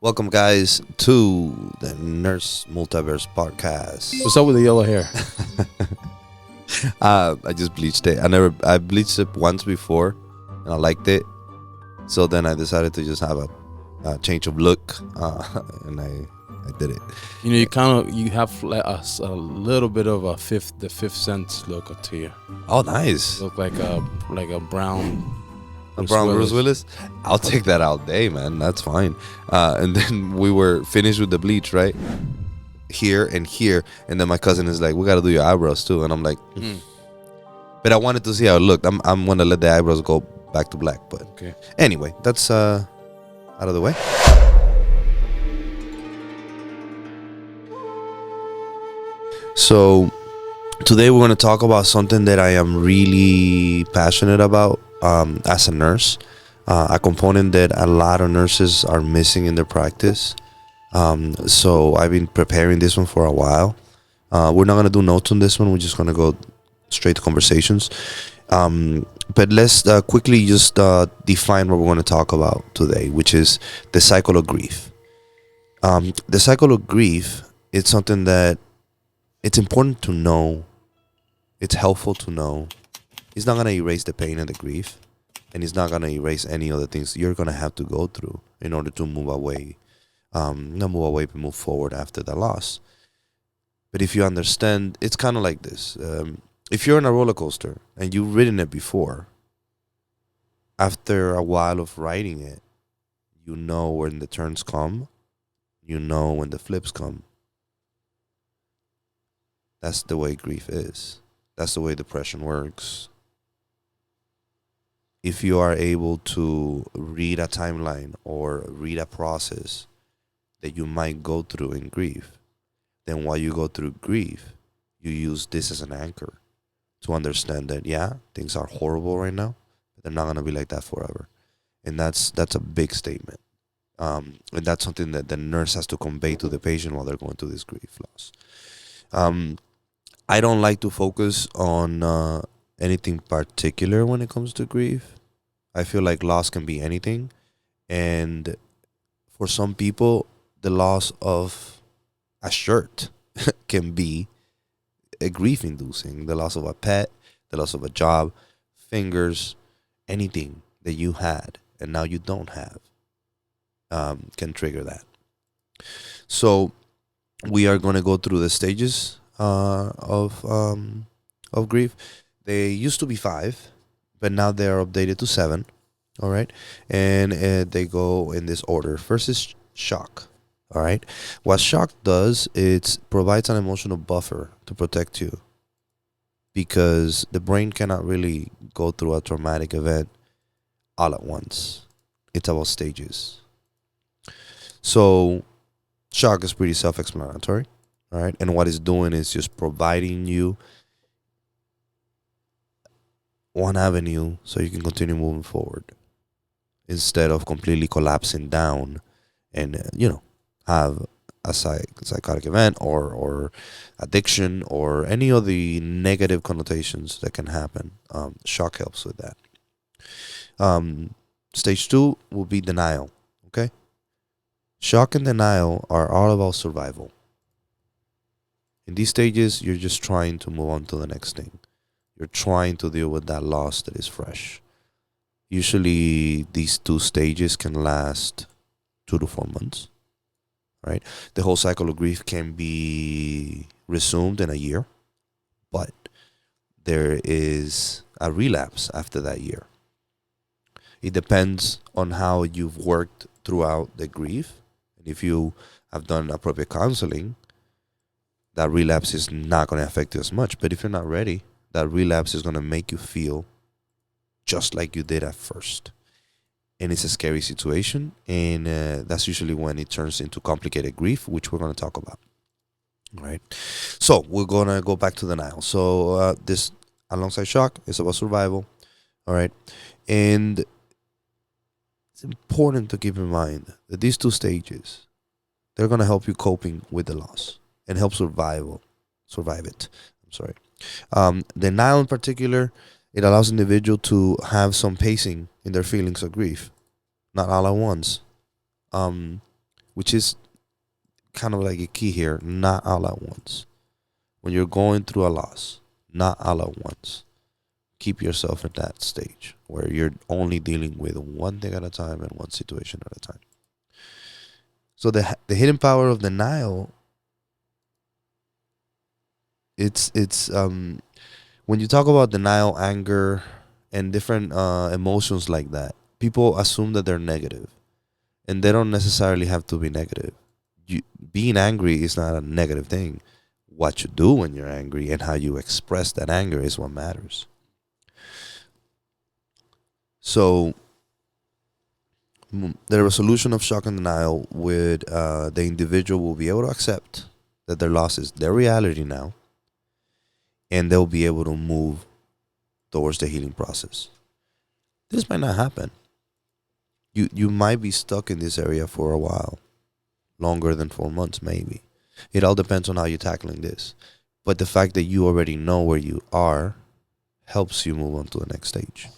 Welcome, guys, to the Nurse Multiverse podcast. What's up with the yellow hair? I just bleached it. I bleached it once before, and I liked it. So then I decided to just have a change of look, and I did it. You know, you have like a little bit of the fifth sense look to you. Oh, nice. Look like a brown. Bruce Willis. I'll take that all day, man. That's fine. And then we were finished with the bleach, right? Here and here. And then my cousin is like, we got to do your eyebrows too. And I'm like, But I wanted to see how it looked. I'm going to let the eyebrows go back to black. But okay. Anyway, that's out of the way. So today we're going to talk about something that I am really passionate about. As a nurse, a component that a lot of nurses are missing in their practice. So I've been preparing this one for a while. We're not going to do notes on this one. We're just going to go straight to conversations. But let's quickly just define what we're going to talk about today, which is the cycle of grief. The cycle of grief, it's something that it's important to know. It's helpful to know. It's not going to erase the pain and the grief, and it's not going to erase any other things you're going to have to go through in order to move away. Not move away, but move forward after the loss. But if you understand, it's kind of like this. If you're on a roller coaster and you've ridden it before, after a while of riding it, you know when the turns come. You know when the flips come. That's the way grief is. That's the way depression works. If you are able to read a timeline or read a process that you might go through in grief, then while you go through grief, you use this as an anchor to understand that, yeah, things are horrible right now, but they're not going to be like that forever. And that's a big statement. And that's something that the nurse has to convey to the patient while they're going through this grief loss. I don't like to focus on anything particular when it comes to grief. I feel like loss can be anything. And for some people, the loss of a shirt can be a grief-inducing. The loss of a pet, the loss of a job, fingers, anything that you had and now you don't have can trigger that. So we are going to go through the stages of grief. They used to be 5, but now they are updated to 7. All right, and they go in this order. First is shock. All right, what shock does, it provides an emotional buffer to protect you, because the brain cannot really go through a traumatic event all at once. It's about stages. So shock is pretty self-explanatory. All right, and what it's doing is just providing you one avenue so you can continue moving forward instead of completely collapsing down and have a psychotic event or addiction or any of the negative connotations that can happen. Shock helps with that. Stage 2 will be denial. Okay, shock and denial are all about survival. In these stages, you're just trying to move on to the next thing. You're trying to deal with that loss that is fresh. Usually, these 2 stages can last 2 to 4 months. Right? The whole cycle of grief can be resumed in a year, but there is a relapse after that year. It depends on how you've worked throughout the grief. And if you have done appropriate counseling, that relapse is not going to affect you as much. But if you're not ready, that relapse is going to make you feel just like you did at first. And it's a scary situation. And that's usually when it turns into complicated grief, which we're going to talk about. All right. So we're going to go back to denial. So this, alongside shock, is about survival. All right. And it's important to keep in mind that these 2 stages, they're going to help you coping with the loss and help survive it. I'm sorry. Denial in particular, it allows the individual to have some pacing in their feelings of grief, not all at once. which is kind of like a key here, not all at once. When you're going through a loss, not all at once. Keep yourself in that stage where you're only dealing with one thing at a time and one situation at a time. So the hidden power of denial, it's when you talk about denial, anger, and different emotions like that, people assume that they're negative, and they don't necessarily have to be negative. Being angry is not a negative thing. What you do when you're angry and how you express that anger is what matters. So the resolution of shock and denial would the individual will be able to accept that their loss is their reality now, and they'll be able to move towards the healing process. This might not happen. You might be stuck in this area for a while, longer than 4 months maybe. It all depends on how you're tackling this. But the fact that you already know where you are helps you move on to the next stage.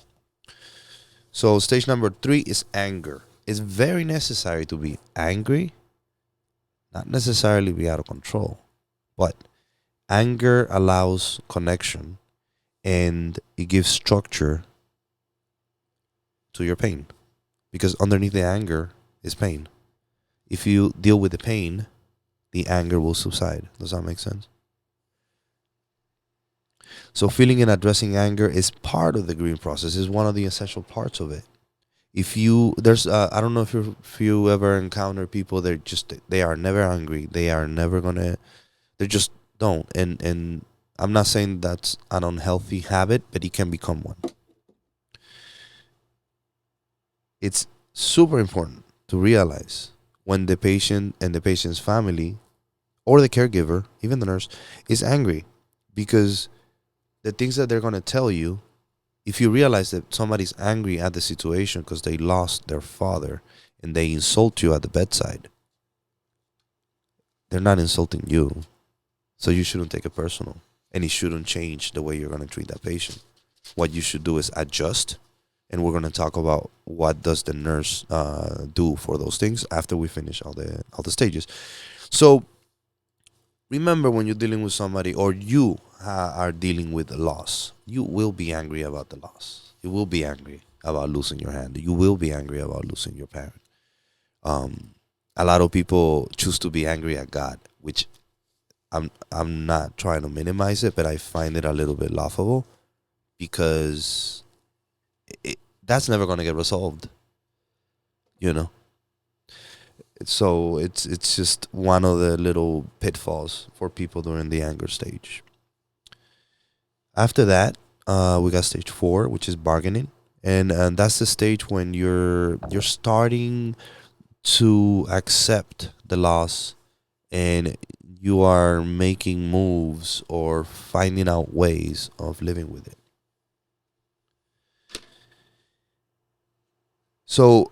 So stage number 3 is anger. It's very necessary to be angry, not necessarily be out of control, but anger allows connection and it gives structure to your pain, because underneath the anger is pain. If you deal with the pain, the anger will subside. Does that make sense? So feeling and addressing anger is part of the grieving process, is one of the essential parts of it. If you there's I don't know if you ever encounter people that they are never angry, they are never gonna, they just don't, and I'm not saying that's an unhealthy habit, but it can become one. It's super important to realize when the patient and the patient's family or the caregiver, even the nurse, is angry, because the things that they're going to tell you, if you realize that somebody's angry at the situation because they lost their father and they insult you at the bedside, they're not insulting you. So you shouldn't take it personal, and it shouldn't change the way you're going to treat that patient. What you should do is adjust, and we're going to talk about what does the nurse do for those things after we finish all the stages. So remember, when you're dealing with somebody, or you are dealing with a loss, you will be angry about the loss. You will be angry about losing your hand. You will be angry about losing your parent. A lot of people choose to be angry at God, which I'm not trying to minimize it, but I find it a little bit laughable, because that's never going to get resolved, you know. So it's just one of the little pitfalls for people during the anger stage. After that, we got stage 4, which is bargaining, and that's the stage when you're starting to accept the loss, and you are making moves or finding out ways of living with it. So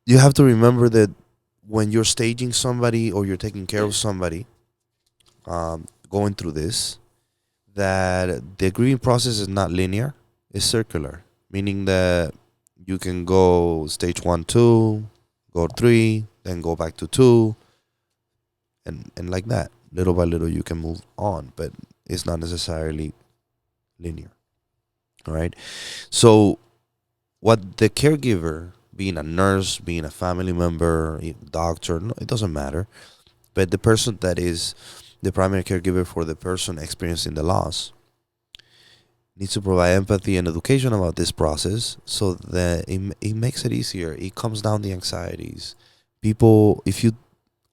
you have to remember that when you're staging somebody or you're taking care of somebody going through this, that the grieving process is not linear, it's circular, meaning that you can go stage 1, 2, go 3, then go back to 2, and like that. Little by little you can move on, but it's not necessarily linear. All right. So what the caregiver, being a nurse, being a family member, doctor, no, it doesn't matter. But the person that is the primary caregiver for the person experiencing the loss needs to provide empathy and education about this process, so that it makes it easier. It calms down the anxieties. People, if you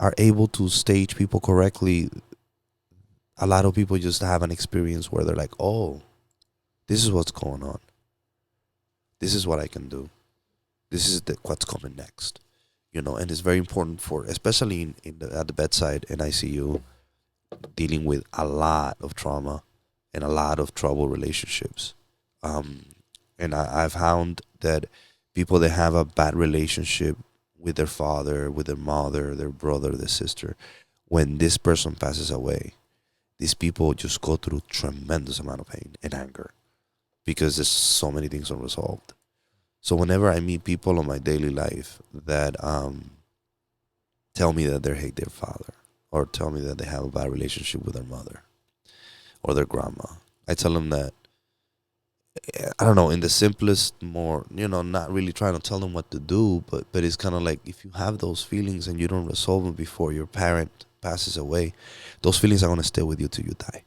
are able to stage people correctly, a lot of people just have an experience where they're like, oh, this is what's going on. This is what I can do. This is what's coming next. And it's very important for, especially at the bedside in ICU, dealing with a lot of trauma and a lot of troubled relationships. And I've found that people that have a bad relationship with their father, with their mother, their brother, their sister, when this person passes away, these people just go through tremendous amount of pain and anger, because there's so many things unresolved. So whenever I meet people in my daily life that tell me that they hate their father, or tell me that they have a bad relationship with their mother or their grandma. I tell them that, I don't know, in the simplest, more, not really trying to tell them what to do, but it's kind of like, if you have those feelings and you don't resolve them before your parent passes away, those feelings are going to stay with you till you die,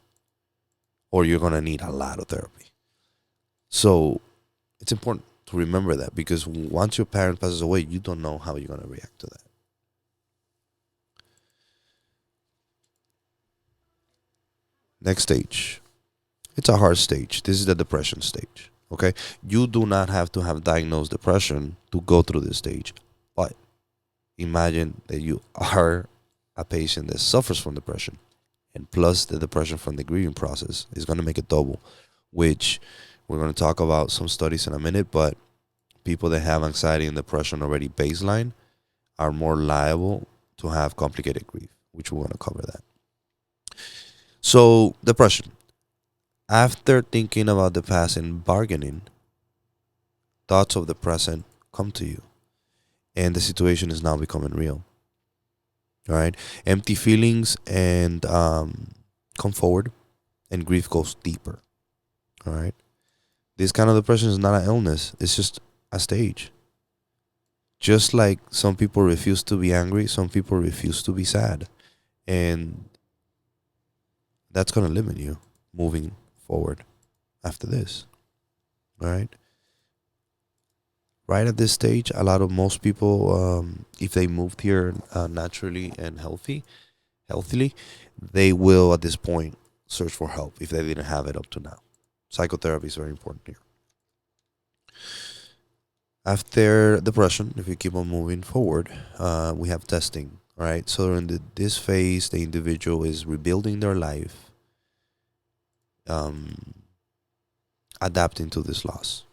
or you're going to need a lot of therapy. So it's important to remember that, because once your parent passes away, you don't know how you're going to react to that. Next stage. It's a hard stage. This is the depression stage. Okay? You do not have to have diagnosed depression to go through this stage. But imagine that you are a patient that suffers from depression. And plus the depression from the grieving process is going to make it double, which we're going to talk about some studies in a minute. But people that have anxiety and depression already baseline are more liable to have complicated grief, which we're going to cover that. So, depression. After thinking about the past and bargaining, thoughts of the present come to you, and the situation is now becoming real. All right, empty feelings and come forward, and grief goes deeper. All right, this kind of depression is not an illness; it's just a stage. Just like some people refuse to be angry, some people refuse to be sad, and that's gonna limit you moving forward after this. All right. Right at this stage, most people, if they moved here naturally and healthily, they will at this point search for help if they didn't have it up to now. Psychotherapy is very important here. After depression, if we keep on moving forward, we have testing. All right. So in this phase, the individual is rebuilding their life, adapting to this loss.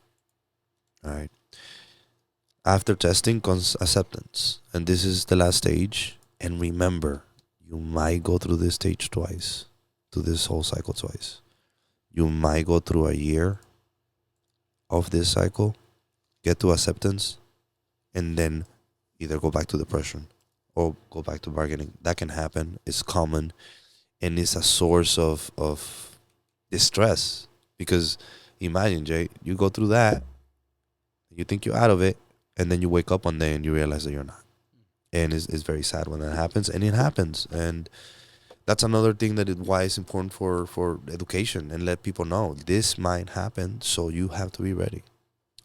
All right. After testing comes acceptance. And this is the last stage. And remember, you might go through this stage twice, through this whole cycle twice. You might go through a year of this cycle, get to acceptance, and then either go back to depression or go back to bargaining. That can happen. It's common. And it's a source of distress. Because imagine, Jay, you go through that, you think you're out of it, and then you wake up one day and you realize that you're not. And it's very sad when that happens, and it happens. And that's another thing why it's important for education, and let people know this might happen, so you have to be ready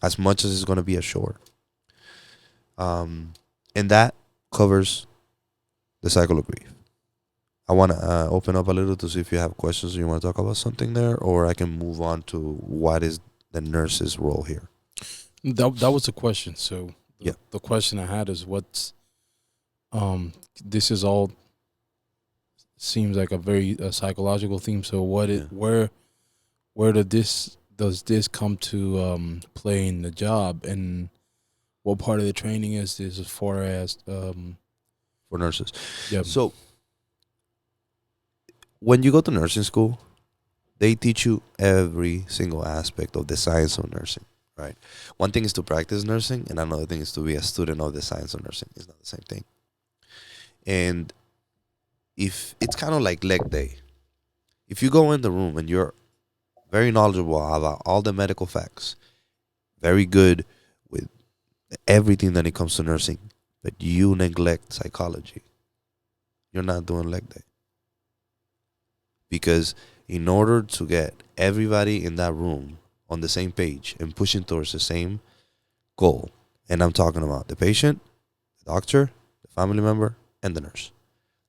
as much as it's going to be assured. And that covers the cycle of grief. I want to open up a little to see if you have questions or you want to talk about something there, or I can move on to what is the nurse's role here. That was a question. So Yeah. the question I had is what's this is all seems like a very psychological theme. So where does this come to play in the job, and what part of the training is this as far as For nurses. yeah. So when you go to nursing school, they teach you every single aspect of the science of nursing, right? One thing is to practice nursing, and another thing is to be a student of the science of nursing. It's not the same thing. And if it's kind of like leg day, if you go in the room and you're very knowledgeable about all the medical facts, very good with everything that it comes to nursing, but you neglect psychology, you're not doing leg day. Because in order to get everybody in that room on the same page and pushing towards the same goal, and I'm talking about the patient, the doctor, the family member, and the nurse.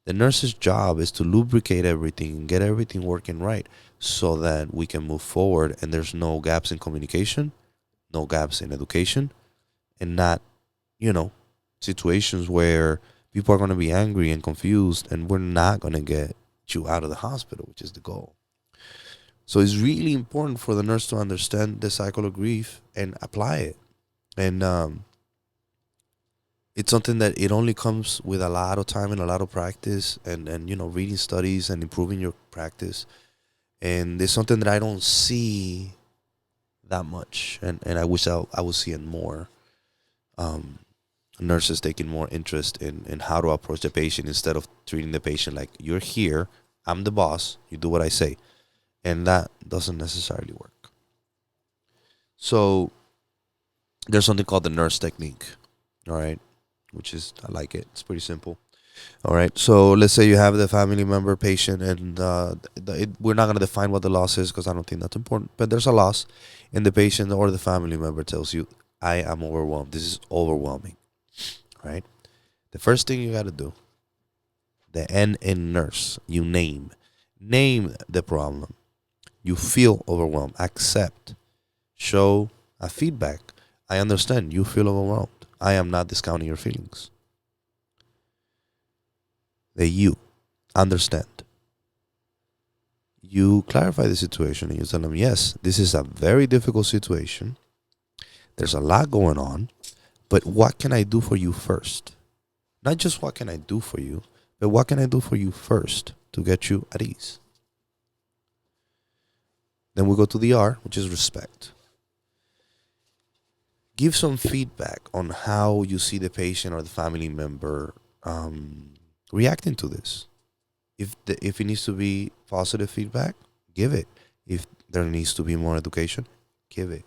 The nurse's job is to lubricate everything and get everything working right so that we can move forward and there's no gaps in communication, no gaps in education, and not, situations where people are going to be angry and confused and we're not going to get you out of the hospital, which is the goal. So it's really important for the nurse to understand the cycle of grief and apply it. And it's something that it only comes with a lot of time and a lot of practice and reading studies and improving your practice. And it's something that I don't see that much. And I wish I would see it more. nurses taking more interest in how to approach the patient instead of treating the patient like, you're here, I'm the boss, you do what I say. And that doesn't necessarily work. So there's something called the nurse technique, all right, which is, I like it. It's pretty simple. All right. So let's say you have the family member patient, and we're not going to define what the loss is because I don't think that's important. But there's a loss, and the patient or the family member tells you, I am overwhelmed. This is overwhelming. Right. The first thing you got to do, the N in nurse, you name the problem. You feel overwhelmed. Accept. Show a feedback. I understand you feel overwhelmed. I am not discounting your feelings. The you understand. You clarify the situation and you tell them, yes, this is a very difficult situation. There's a lot going on, but what can I do for you first? Not just what can I do for you, but what can I do for you first to get you at ease? Then we go to the R, which is respect. Give some feedback on how you see the patient or the family member reacting to this. If it needs to be positive feedback, give it. If there needs to be more education, give it.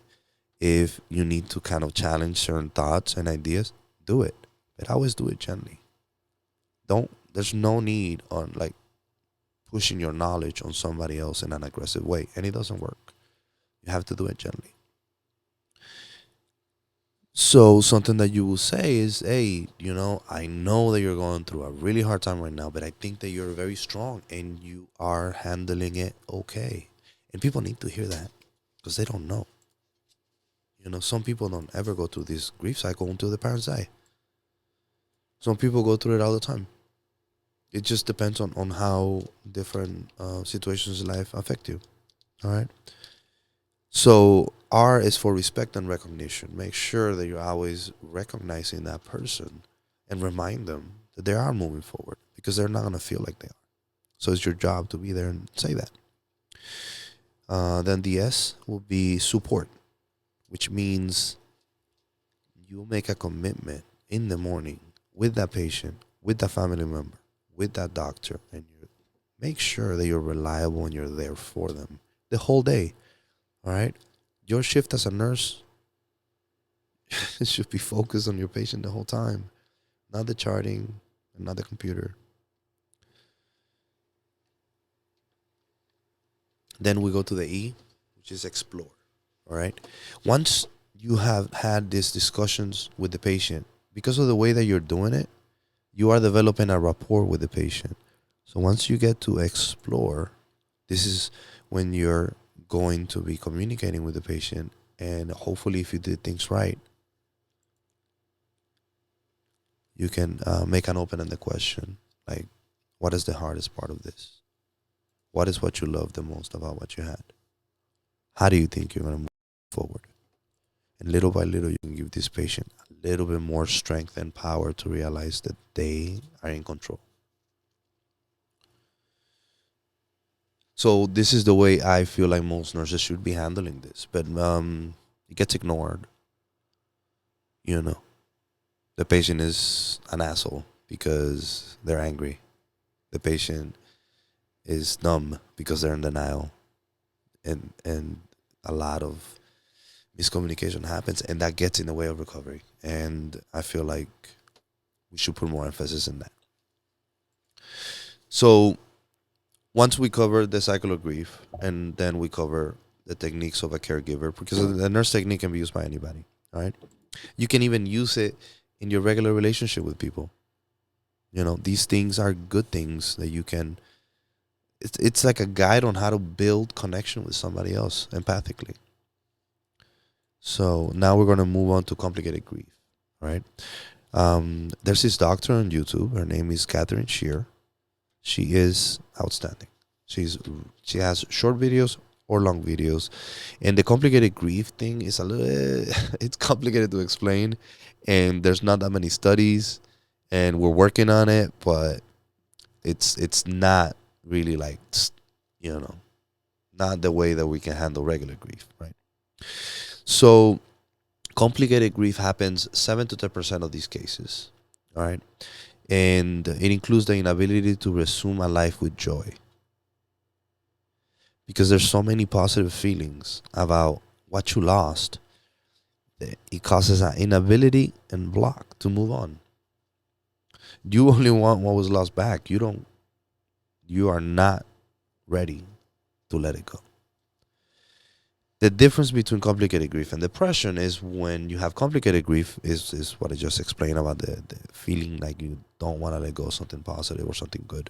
If you need to kind of challenge certain thoughts and ideas, do it. But always do it gently. There's no need on like pushing your knowledge on somebody else in an aggressive way, and it doesn't work. You have to do it gently. So something that you will say is, hey, I know that you're going through a really hard time right now, but I think that you're very strong and you are handling it okay. And people need to hear that because they don't know. Some people don't ever go through this grief cycle until the parents die. Some people go through it all the time. It just depends on how different situations in life affect you. All right. So R is for respect and recognition. Make sure that you're always recognizing that person and remind them that they are moving forward because they're not going to feel like they are. So it's your job to be there and say that. Then the S will be support, which means you make a commitment in the morning with that patient, with that family member, with that doctor, and you make sure that you're reliable and you're there for them the whole day. All right? Your shift as a nurse should be focused on your patient the whole time, not the charting, and not the computer. Then we go to the E, which is explore. All right? Once you have had these discussions with the patient, because of the way that you're doing it, you are developing a rapport with the patient. So once you get to explore, this is when you're going to be communicating with the patient, and hopefully if you did things right, you can make an open-ended question like, what is the hardest part of this? What is what you love the most about what you had? How do you think you're going to move forward? And little by little, you can give this patient a little bit more strength and power to realize that they are in control. So this is the way I feel like most nurses should be handling this. But it gets ignored. The patient is an asshole because they're angry. The patient is numb because they're in denial. And a lot of miscommunication happens, and that gets in the way of recovery. And I feel like we should put more emphasis in that. So once we cover the cycle of grief, and then we cover the techniques of a caregiver, because the nurse technique can be used by anybody, all right? You can even use it in your regular relationship with people. These things are good things that you can, it's like a guide on how to build connection with somebody else empathically. So now we're going to move on to complicated grief, all right? There's this doctor on YouTube. Her name is Katherine Shear. She is outstanding. She has short videos or long videos, and the complicated grief thing is it's complicated to explain, and there's not that many studies, and we're working on it, but it's not really like not the way that we can handle regular grief, right? So Complicated grief happens 7 to 10% of these cases. All right. And it includes the inability to resume a life with joy. Because there's so many positive feelings about what you lost, that it causes an inability and block to move on. You only want what was lost back. You are not ready to let it go. The difference between complicated grief and depression is when you have complicated grief is what I just explained about the feeling like you don't want to let go of something positive or something good.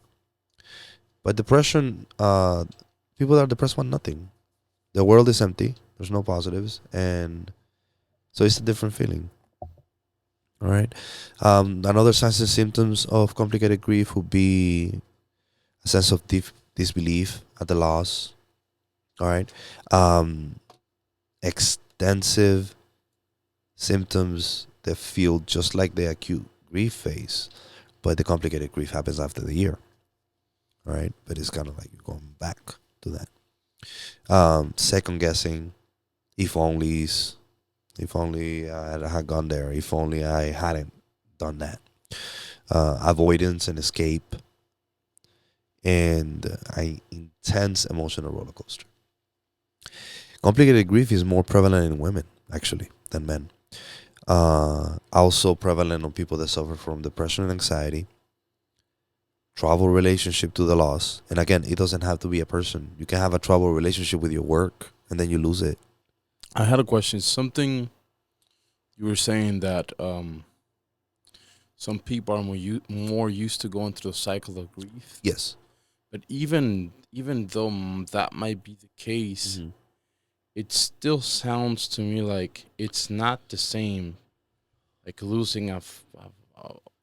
But depression, people that are depressed want nothing. The world is empty. There's no positives, and so it's a different feeling. All right. Another signs and symptoms of complicated grief would be a sense of disbelief at the loss. All right. Extensive symptoms that feel just like the acute grief phase, but the complicated grief happens after the year. All right. But it's kind of like you're going back to that. Second guessing, if onlys, if only I had gone there, if only I hadn't done that. Avoidance and escape, and an intense emotional roller coaster. Complicated grief is more prevalent in women, actually, than men. Also prevalent on people that suffer from depression and anxiety, trouble relationship to the loss. And again, it doesn't have to be a person. You can have a trouble relationship with your work, and then you lose it. I had a question. Something you were saying that some people are more used to going through the cycle of grief. Yes. But even though that might be the case, it still sounds to me like it's not the same. Like losing a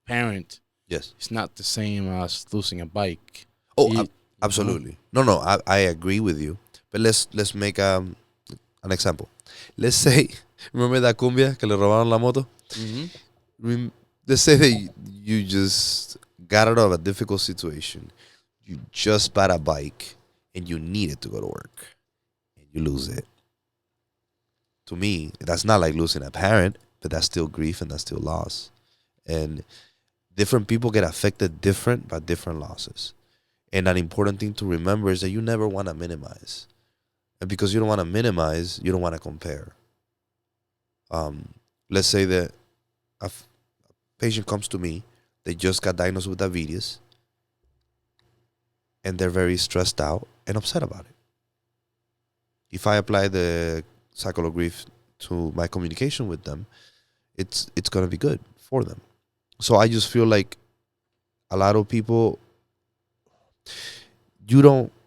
parent, Yes. it's not the same as losing a bike. Oh, absolutely. No, I agree with you. But let's make an example. Let's say, remember that cumbia que le robaron la moto? Let's say that you just got out of a difficult situation. You just bought a bike and you needed to go to work, and you lose it. To me, that's not like losing a parent, but that's still grief and that's still loss. And different people get affected different by different losses. And an important thing to remember is that you never want to minimize. And because you don't want to minimize, you don't want to compare. Let's say that a patient comes to me, they just got diagnosed with diabetes, and they're very stressed out and upset about it. If I apply the cycle of grief to my communication with them, it's going to be good for them. So I just feel like a lot of people,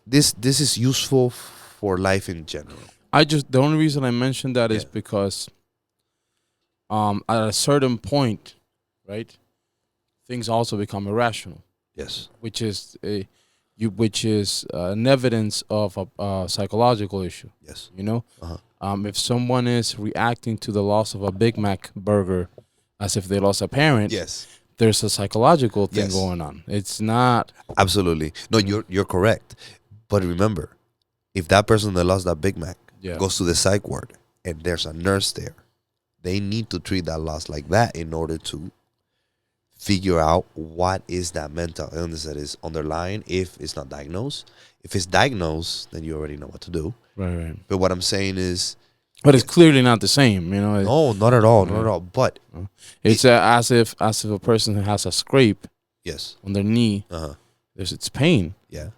this is useful for life in general. The only reason I mentioned that is because at a certain point, right, things also become irrational. Yes. Which is an evidence of a psychological issue. Yes. You know, if someone is reacting to the loss of a Big Mac burger as if they lost a parent, yes, there's a psychological thing going on. It's not absolutely no. You're correct, but remember, if that person that lost that Big Mac goes to the psych ward and there's a nurse there, they need to treat that loss like that in order to figure out what is that mental illness that is underlying if it's not diagnosed. If it's diagnosed, then you already know what to do. Right. But what I'm saying is, but it's clearly not the same, you know. No, not at all, not at all. But it's as if a person has a scrape, on their knee. It's pain. Yeah,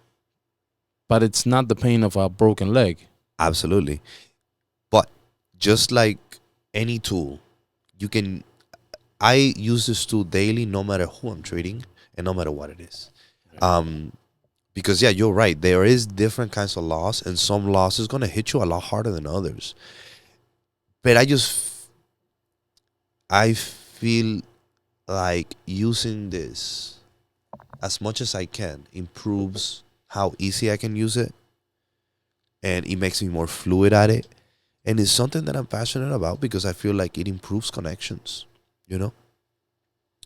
but it's not the pain of a broken leg. Absolutely, but just like any tool, I use this tool daily, no matter who I'm treating and no matter what it is. Because you're right. There is different kinds of loss, and some loss is gonna hit you a lot harder than others. But I feel like using this as much as I can improves how easy I can use it, and it makes me more fluid at it. And it's something that I'm passionate about because I feel like it improves connections. You know,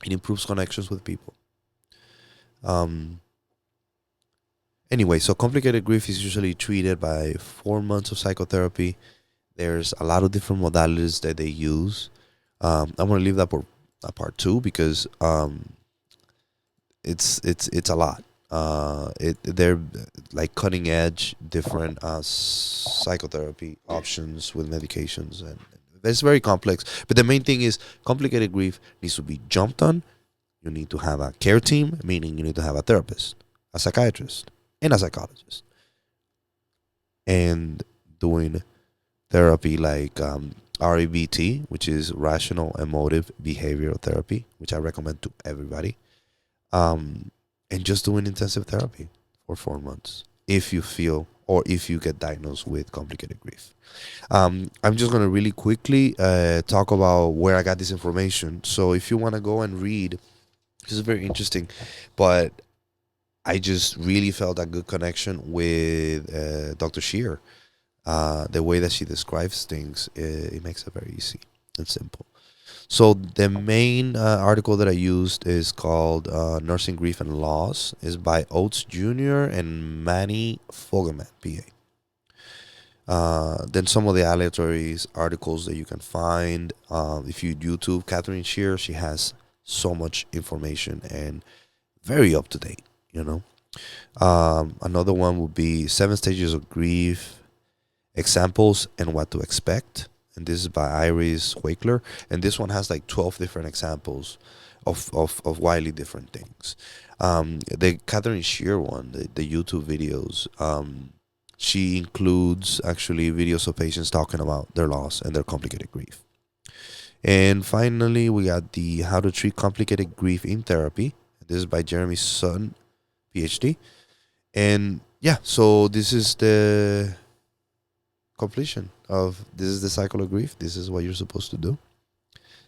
it improves connections with people. Anyway, so complicated grief is usually treated by 4 months of psychotherapy. There's a lot of different modalities that they use. I'm gonna leave that for part two because it's a lot. They're like cutting edge, different psychotherapy options with medications, and it's very complex. But the main thing is complicated grief needs to be jumped on. You need to have a care team, meaning you need to have a therapist, a psychiatrist, and a psychologist, and doing therapy like REBT, which is rational emotive behavioral therapy, which I recommend to everybody. And just doing intensive therapy for 4 months if you feel or if you get diagnosed with complicated grief. I'm just going to really quickly talk about where I got this information. So if you want to go and read, this is very interesting, but I just really felt a good connection with Dr. Shear. The way that she describes things, it makes it very easy and simple. So the main article that I used is called Nursing Grief and Loss. Is by Oates JR and Maani-Fogelman PA. Then some of the aleatory articles that you can find. If you YouTube Katherine Shear, she has so much information and very up to date, you know. Another one would be 7 Stages of Grief, Examples and What to Expect. And this is by Iris Wakeler. And this one has like 12 different examples of widely different things. The Katherine Shear one, the YouTube videos, she includes actually videos of patients talking about their loss and their complicated grief. And finally, we got the How to Treat Complicated Grief in Therapy. This is by Jeremy Sutton, PhD. And yeah, so this is the completion of this is the cycle of grief. This is what you're supposed to do.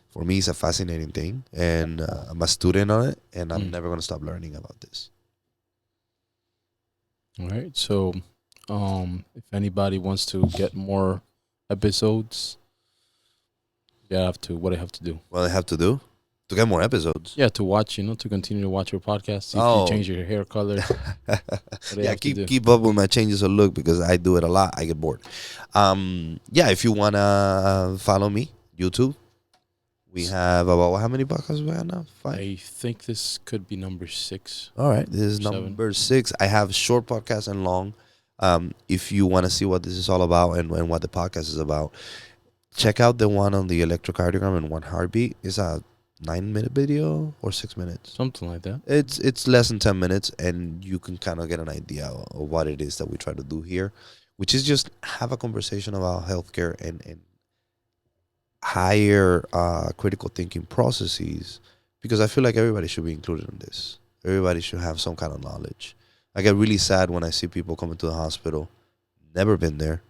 For me, it's a fascinating thing, and I'm a student on it, and I'm never going to stop learning about this. All right. So, if anybody wants to get more episodes, what do they have to do? What I have to do to get more episodes? Yeah, to watch, to continue to watch your podcast. See if you change your hair color. Yeah, keep up with my changes of look because I do it a lot. I get bored. Yeah, if you wanna follow me, YouTube. We have about how many podcasts we have now? 5. I think this could be number 6. All right, this is number 6. I have short podcasts and long. If you want to see what this is all about and what the podcast is about, check out the one on the electrocardiogram and 1 heartbeat. It's a 9-minute video or 6 minutes, something like that. It's less than 10 minutes, and you can kind of get an idea of what it is that we try to do here, which is just have a conversation about healthcare and higher critical thinking processes, because I feel like everybody should be included in this. Everybody should have some kind of knowledge. I get really sad when I see people coming to the hospital, never been there.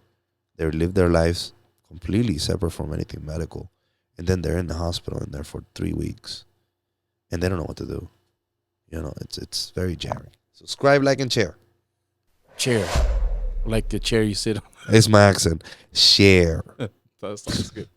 They live their lives completely separate from anything medical. And then they're in the hospital and they're for 3 weeks. And they don't know what to do. It's very jarring. Subscribe, like, and share. Chair. Like the chair you sit on. It's my accent. Share. That sounds good.